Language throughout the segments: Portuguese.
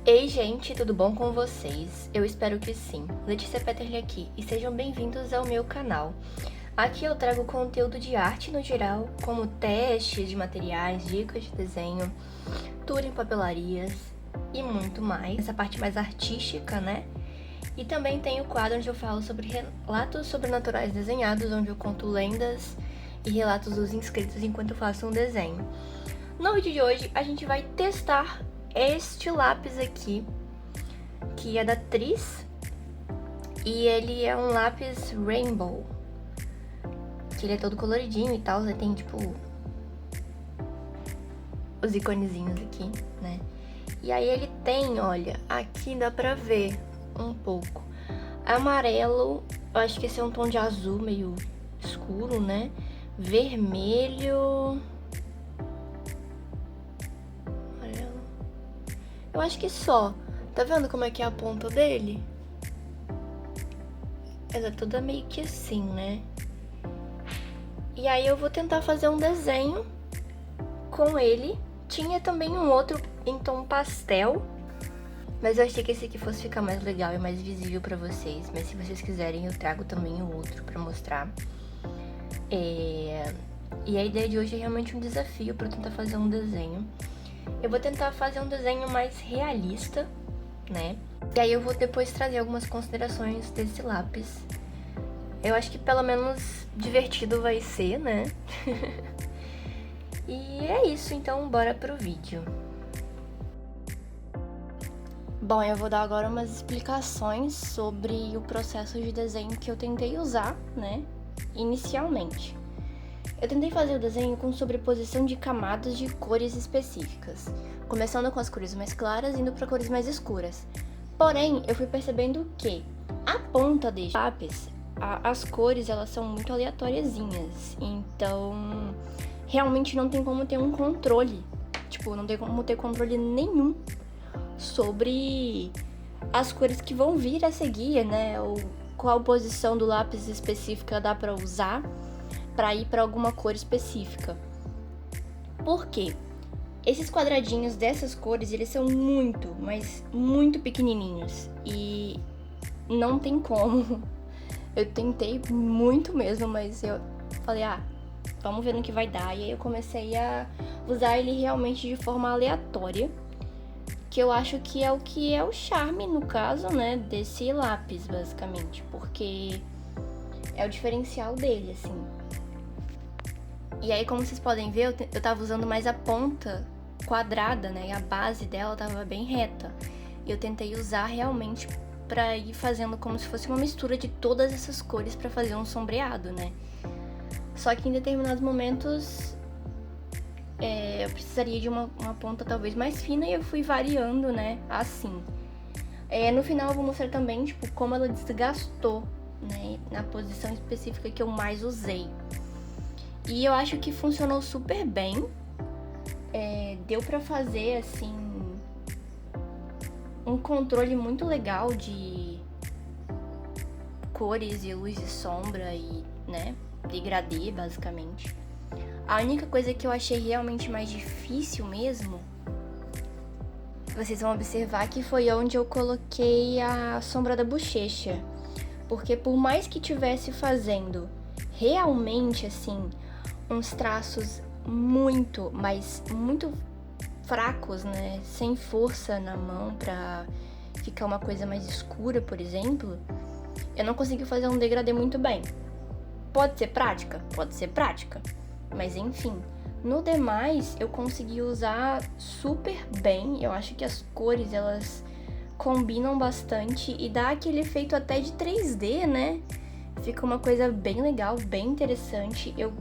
Ei gente, tudo bom com vocês? Eu espero que sim. Letícia Peterli aqui e sejam bem-vindos ao meu canal. Aqui eu trago conteúdo de arte no geral, como testes de materiais, dicas de desenho, tour em papelarias e muito mais. Essa parte mais artística, né? E também tem o quadro onde eu falo sobre relatos sobrenaturais desenhados, onde eu conto lendas e relatos dos inscritos enquanto eu faço um desenho. No vídeo de hoje a gente vai testar este lápis aqui, que é da Tris, e ele é um lápis Rainbow, que ele é todo coloridinho e tal, tem tipo os iconezinhos aqui, né? E aí ele tem, olha, aqui dá pra ver um pouco amarelo, eu acho que esse é um tom de azul meio escuro, né? Vermelho, eu acho que só. Tá vendo como é que é a ponta dele? Ela é toda meio que assim, né? E aí eu vou tentar fazer um desenho com ele. Tinha também um outro em tom pastel, mas eu achei que esse aqui fosse ficar mais legal e mais visível pra vocês. Mas se vocês quiserem, eu trago também o outro pra mostrar. E a ideia de hoje é realmente um desafio pra eu tentar fazer um desenho. Eu vou tentar fazer um desenho mais realista, né? E aí eu vou depois trazer algumas considerações desse lápis. Eu acho que pelo menos divertido vai ser, né? E é isso, então bora pro vídeo. Bom, eu vou dar agora umas explicações sobre o processo de desenho que eu tentei usar, né? Inicialmente. Eu tentei fazer o desenho com sobreposição de camadas de cores específicas, começando com as cores mais claras e indo para cores mais escuras. Porém, eu fui percebendo que a ponta deste lápis, as cores elas são muito aleatóriazinhas, então realmente não tem como ter um controle, tipo, não tem como ter controle nenhum sobre as cores que vão vir a seguir, né, ou qual posição do lápis específica dá para usar para ir para alguma cor específica. Por quê? Esses quadradinhos dessas cores, eles são muito, mas muito pequenininhos e não tem como. Eu tentei muito mesmo, mas eu falei, vamos ver no que vai dar. E aí eu comecei a usar ele realmente de forma aleatória, que eu acho que é o charme, no caso, né, desse lápis, basicamente, porque é o diferencial dele, assim. E aí, como vocês podem ver, eu tava usando mais a ponta quadrada, né? E a base dela tava bem reta. E eu tentei usar realmente pra ir fazendo como se fosse uma mistura de todas essas cores pra fazer um sombreado, né? Só que em determinados momentos eu precisaria de uma ponta talvez mais fina e eu fui variando, né? Assim. No final eu vou mostrar também, tipo, como ela desgastou, né? Na posição específica que eu mais usei. E eu acho que funcionou super bem. Deu pra fazer, assim, um controle muito legal de cores e luz e sombra e, né, degradê, basicamente. A única coisa que eu achei realmente mais difícil mesmo, vocês vão observar que foi onde eu coloquei a sombra da bochecha. Porque por mais que tivesse fazendo realmente, assim, uns traços muito, mas muito fracos, né? Sem força na mão pra ficar uma coisa mais escura, por exemplo, eu não consegui fazer um degradê muito bem. Pode ser prática? Pode ser prática. Mas enfim, no demais eu consegui usar super bem. Eu acho que as cores, elas combinam bastante e dá aquele efeito até de 3D, né? Fica uma coisa bem legal, bem interessante. Eu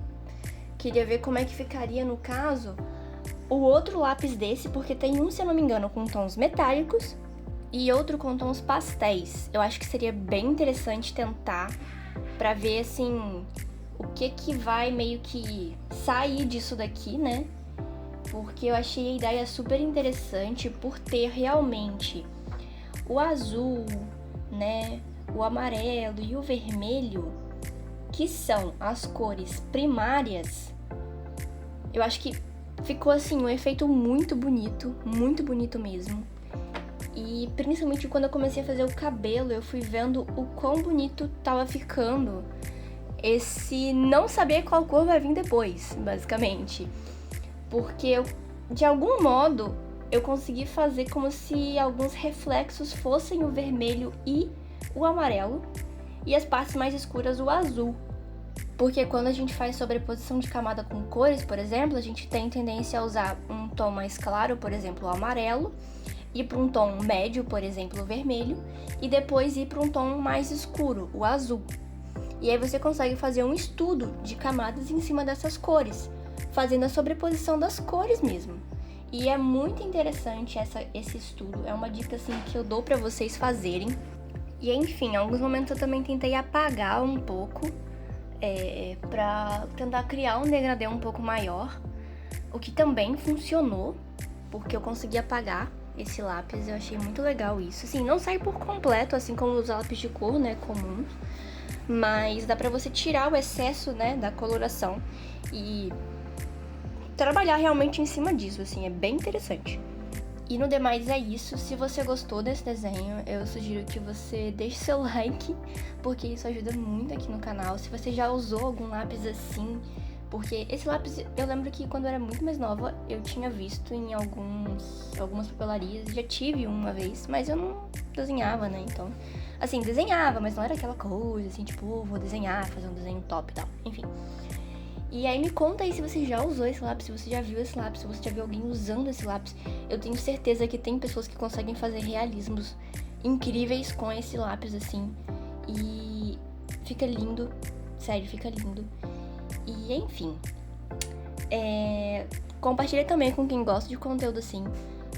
queria ver como é que ficaria, no caso, o outro lápis desse, porque tem um, se eu não me engano, com tons metálicos e outro com tons pastéis. Eu acho que seria bem interessante tentar pra ver, assim, o que vai meio que sair disso daqui, né? Porque eu achei a ideia super interessante por ter realmente o azul, né, o amarelo e o vermelho, que são as cores primárias. Eu acho que ficou assim um efeito muito bonito mesmo. E principalmente quando eu comecei a fazer o cabelo, eu fui vendo o quão bonito tava ficando esse não saber qual cor vai vir depois, basicamente. Porque de algum modo eu consegui fazer como se alguns reflexos fossem o vermelho e o amarelo, e as partes mais escuras o azul. Porque quando a gente faz sobreposição de camada com cores, por exemplo, a gente tem tendência a usar um tom mais claro, por exemplo, o amarelo, ir para um tom médio, por exemplo, o vermelho, e depois ir para um tom mais escuro, o azul. E aí você consegue fazer um estudo de camadas em cima dessas cores, fazendo a sobreposição das cores mesmo. E é muito interessante esse estudo, é uma dica assim que eu dou para vocês fazerem. E enfim, em alguns momentos eu também tentei apagar um pouco, para tentar criar um degradê um pouco maior, o que também funcionou, porque eu consegui apagar esse lápis. Eu achei muito legal isso. Assim, não sai por completo, assim como os lápis de cor, né, comuns, mas dá pra você tirar o excesso, né, da coloração e trabalhar realmente em cima disso, assim, é bem interessante. E no demais é isso. Se você gostou desse desenho, eu sugiro que você deixe seu like, porque isso ajuda muito aqui no canal. Se você já usou algum lápis assim, porque esse lápis, eu lembro que quando eu era muito mais nova, eu tinha visto em algumas papelarias, já tive uma vez, mas eu não desenhava, né, então... Assim, desenhava, mas não era aquela coisa, assim, tipo, vou desenhar, fazer um desenho top e tal, enfim. E aí me conta aí se você já usou esse lápis, se você já viu esse lápis, se você já viu alguém usando esse lápis. Eu tenho certeza que tem pessoas que conseguem fazer realismos incríveis com esse lápis, assim. E fica lindo, sério, fica lindo. E enfim, compartilha também com quem gosta de conteúdo assim,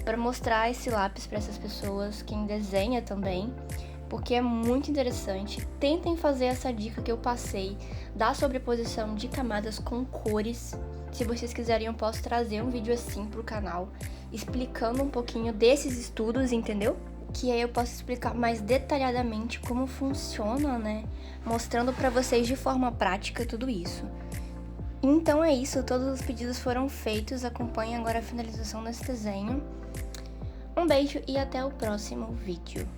para mostrar esse lápis para essas pessoas, quem desenha também, porque é muito interessante. Tentem fazer essa dica que eu passei da sobreposição de camadas com cores. Se vocês quiserem, eu posso trazer um vídeo assim pro canal, explicando um pouquinho desses estudos, entendeu? Que aí eu posso explicar mais detalhadamente como funciona, né? Mostrando pra vocês de forma prática tudo isso. Então é isso, todos os pedidos foram feitos. Acompanhem agora a finalização desse desenho. Um beijo e até o próximo vídeo.